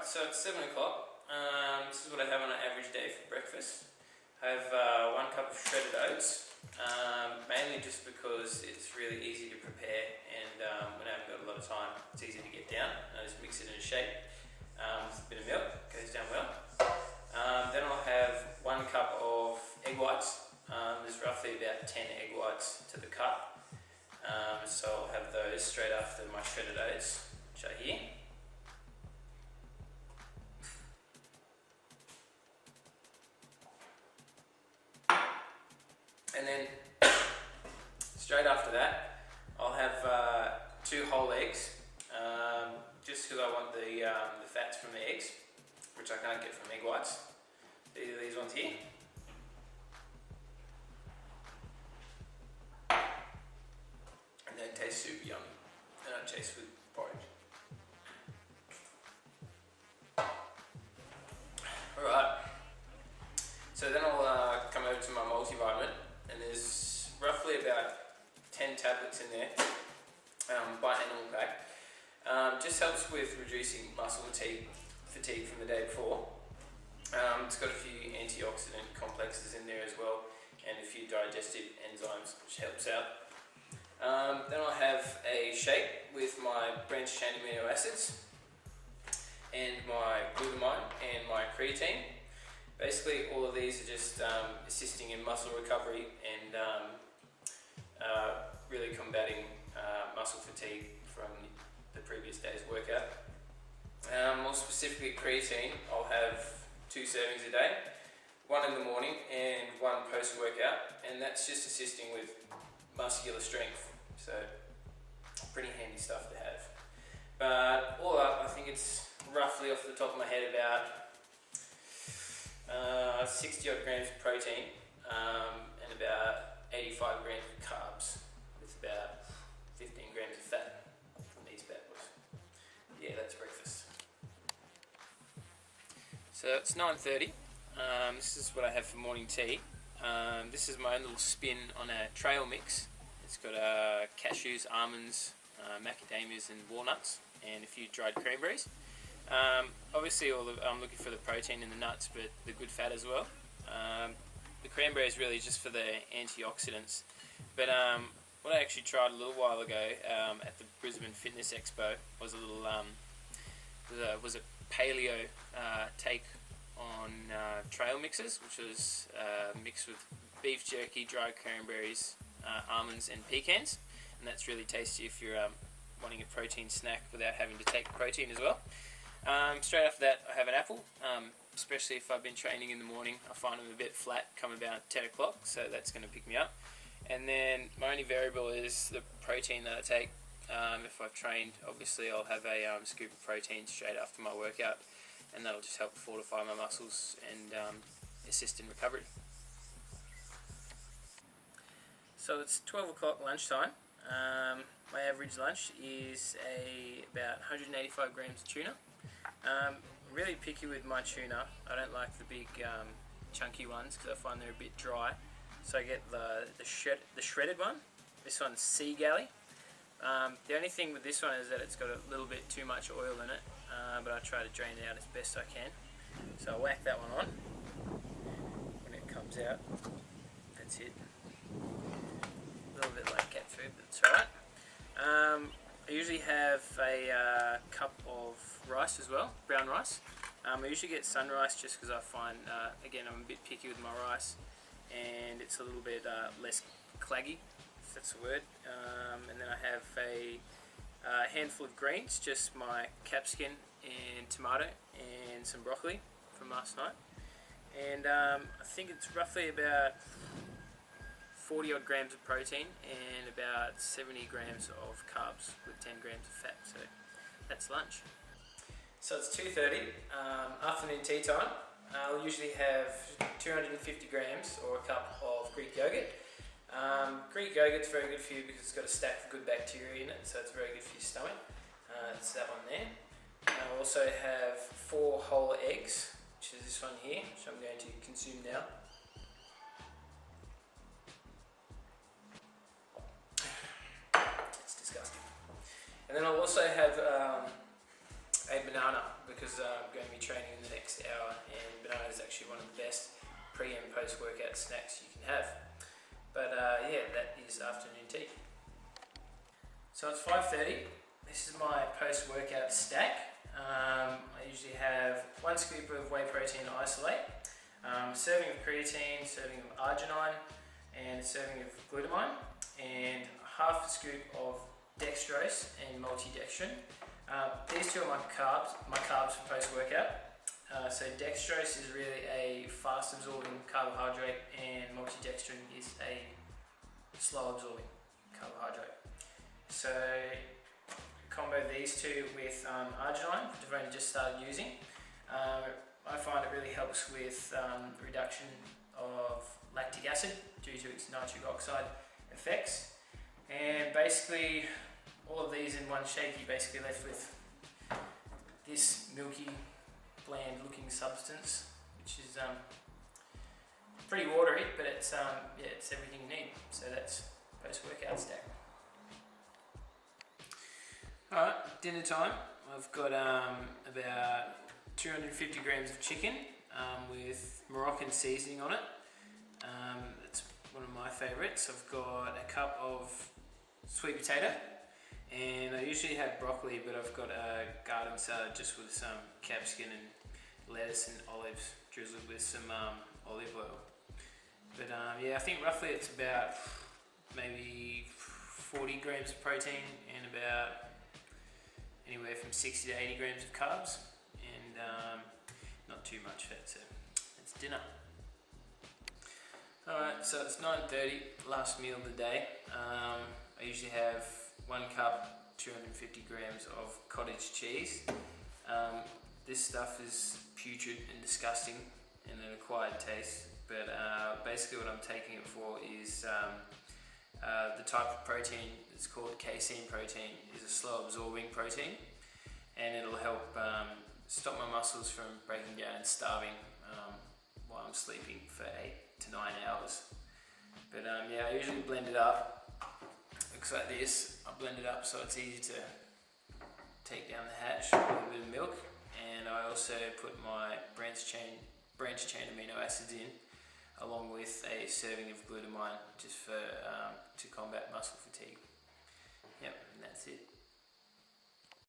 Alright, so it's 7 o'clock. This is what I have on an average day for breakfast. I have 1 cup of shredded oats, mainly just because it's really easy to prepare and when I haven't got a lot of time, it's easy to get down. I just mix it in a shake with a bit of milk, goes down well. Then I'll have 1 cup of egg whites. There's roughly about 10 egg whites to the cup. So I'll have those straight after my shredded oats, which are here. And then straight after that, I'll have 2 whole eggs, just because I want the fats from the eggs, which I can't get from egg whites. These are these ones here. And they taste super yummy, and I taste with porridge. Alright, so then I'll come over to my multivitamin. And there's roughly about 10 tablets in there by animal pack. Just helps with reducing muscle fatigue from the day before. It's got a few antioxidant complexes in there as well, and a few digestive enzymes, which helps out. Then I'll have a shake with my branched chain amino acids and my glutamine and my creatine. Basically, all of these are just assisting in muscle recovery and really combating muscle fatigue from the previous day's workout. More specifically, creatine, I'll have 2 servings a day, 1 in the morning and 1 post-workout, and that's just assisting with muscular strength, so pretty handy stuff to have. But all up, I think it's roughly off the top of my head about 60 odd grams of protein and about 85 grams of carbs with about 15 grams of fat from these bad boys. Yeah, that's breakfast. So it's 9:30. This is what I have for morning tea. This is my own little spin on a trail mix. It's got cashews, almonds, macadamias and walnuts, and a few dried cranberries. Obviously I'm looking for the protein in the nuts, but the good fat as well. The cranberry is really just for the antioxidants. But what I actually tried a little while ago at the Brisbane Fitness Expo was a little was a paleo take on trail mixes, which was mixed with beef jerky, dried cranberries, almonds and pecans, and that's really tasty if you're wanting a protein snack without having to take protein as well. Straight after that, I have an apple, especially if I've been training in the morning. I find them a bit flat come about 10 o'clock, so that's going to pick me up. And then my only variable is the protein that I take. If I've trained, obviously I'll have a scoop of protein straight after my workout, and that'll just help fortify my muscles and assist in recovery. So it's 12 o'clock lunchtime. My average lunch is about 185 grams of tuna. I'm really picky with my tuna. I don't like the big chunky ones because I find they're a bit dry. So I get the shredded one. This one's sea galley. The only thing with this one is that it's got a little bit too much oil in it, but I try to drain it out as best I can. So I whack that one on. When it comes out, that's it. A little bit like cat food, but it's alright. I usually have a cup of rice as well, brown rice. I usually get sun rice just because I find, again, I'm a bit picky with my rice, and it's a little bit less claggy, if that's the word. And then I have a handful of greens, just my capsicum and tomato and some broccoli from last night. And I think it's roughly about 40 odd grams of protein and about 70 grams of carbs with 10 grams of fat, so that's lunch. So it's 2:30, afternoon tea time. I'll usually have 250 grams or a cup of Greek yogurt. Greek yogurt's very good for you because it's got a stack of good bacteria in it, so it's very good for your stomach. It's that one there. I'll also have 4 whole eggs, which is this one here, which I'm going to consume now. And then I'll also have a banana because I'm going to be training in the next hour, and banana is actually one of the best pre and post workout snacks you can have. But yeah, that is afternoon tea. So it's 5:30. This is my post workout stack. I usually have 1 scoop of whey protein isolate, serving of creatine, serving of arginine, and a serving of glutamine, and half a scoop of dextrose and multidextrin. These two are my carbs for post-workout. So dextrose is really a fast-absorbing carbohydrate, and multidextrin is a slow-absorbing carbohydrate. So combo these two with arginine, which I've only just started using. I find it really helps with reduction of lactic acid due to its nitric oxide effects. And basically all of these in one shake, you're basically left with this milky, bland looking substance, which is pretty watery, but it's yeah, it's everything you need. So that's post-workout stack. Alright, dinner time. I've got about 250 grams of chicken with Moroccan seasoning on it. It's one of my favourites. I've got a cup of sweet potato, and I usually have broccoli, but I've got a garden salad just with some capsicum and lettuce and olives drizzled with some olive oil. But yeah, I think roughly it's about maybe 40 grams of protein and about anywhere from 60 to 80 grams of carbs, and not too much fat, so it's dinner. Alright, so it's 9:30, last meal of the day. I usually have 1 cup, 250 grams of cottage cheese. This stuff is putrid and disgusting and an acquired taste, but basically what I'm taking it for is the type of protein that's called casein protein is a slow absorbing protein, and it'll help stop my muscles from breaking down and starving while I'm sleeping for 8 to 9 hours. But yeah, I usually blend it up. Looks like this. I blend it up so it's easy to take down the hatch with a little bit of milk, and I also put my branched chain amino acids in, along with a serving of glutamine, just for to combat muscle fatigue. Yep, and that's it.